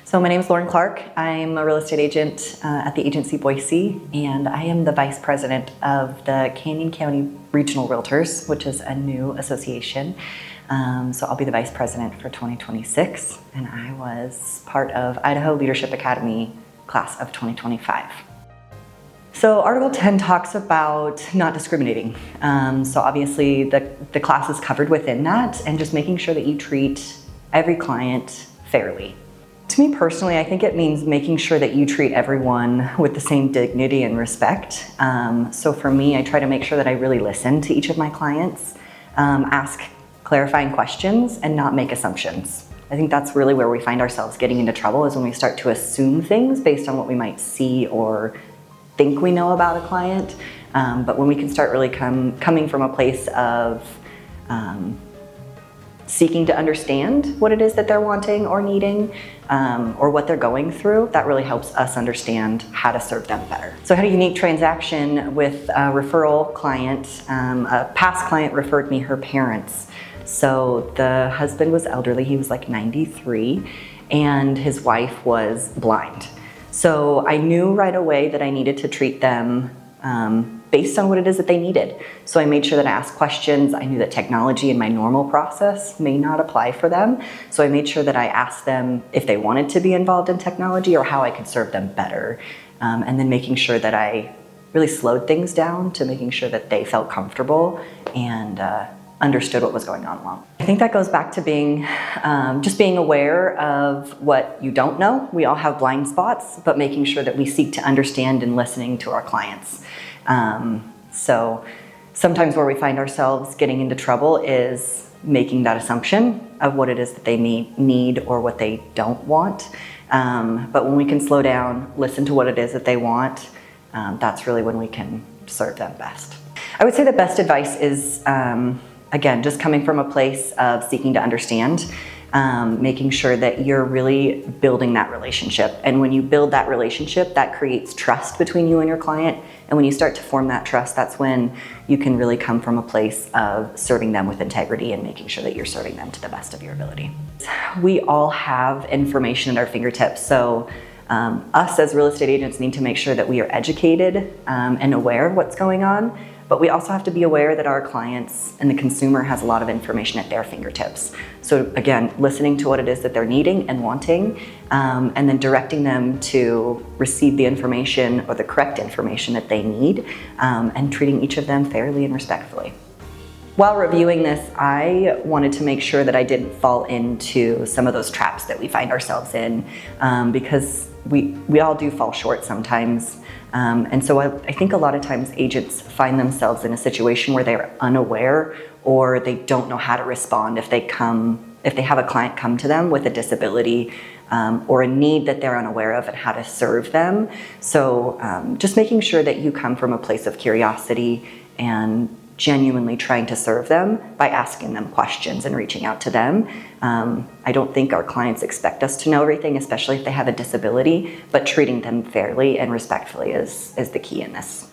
So my name is Lauren Clark. I'm a real estate agent at the agency Boise, and I am the vice president of the Canyon County Regional Realtors, which is a new association. So I'll be the vice president for 2026, and I was part of Idaho Leadership Academy class of 2025. So Article 10 talks about not discriminating. So obviously the class is covered within that, and just making sure that you treat every client fairly. To me personally, I think it means making sure that you treat everyone with the same dignity and respect. So for me, I try to make sure that I really listen to each of my clients, ask clarifying questions, and not make assumptions. I think that's really where we find ourselves getting into trouble, is when we start to assume things based on what we might see or think we know about a client. But when we can start really coming from a place of seeking to understand what it is that they're wanting or needing, or what they're going through, that really helps us understand how to serve them better. So I had a unique transaction with a referral client. A past client referred me her parents. So the husband was elderly, he was like 93, and his wife was blind. So I knew right away that I needed to treat them based on what it is that they needed. So I made sure that I asked questions. I knew that technology in my normal process may not apply for them. So I made sure that I asked them if they wanted to be involved in technology or how I could serve them better. And then making sure that I really slowed things down to making sure that they felt comfortable and understood what was going on well. I think that goes back to being, just being aware of what you don't know. We all have blind spots, but making sure that we seek to understand and listening to our clients. So sometimes where we find ourselves getting into trouble is making that assumption of what it is that they need or what they don't want. But when we can slow down, listen to what it is that they want, that's really when we can serve them best. I would say the best advice is, again, just coming from a place of seeking to understand, making sure that you're really building that relationship. And when you build that relationship, that creates trust between you and your client. And when you start to form that trust, that's when you can really come from a place of serving them with integrity and making sure that you're serving them to the best of your ability. We all have information at our fingertips. So us as real estate agents need to make sure that we are educated and aware of what's going on. But we also have to be aware that our clients and the consumer has a lot of information at their fingertips. So again, listening to what it is that they're needing and wanting, and then directing them to receive the information or the correct information that they need, and treating each of them fairly and respectfully. While reviewing this, I wanted to make sure that I didn't fall into some of those traps that we find ourselves in, because we all do fall short sometimes. And so I think a lot of times agents find themselves in a situation where they're unaware or they don't know how to respond if they have a client come to them with a disability or a need that they're unaware of, and how to serve them. So just making sure that you come from a place of curiosity and genuinely trying to serve them by asking them questions and reaching out to them. I don't think our clients expect us to know everything, especially if they have a disability, but treating them fairly and respectfully is the key in this.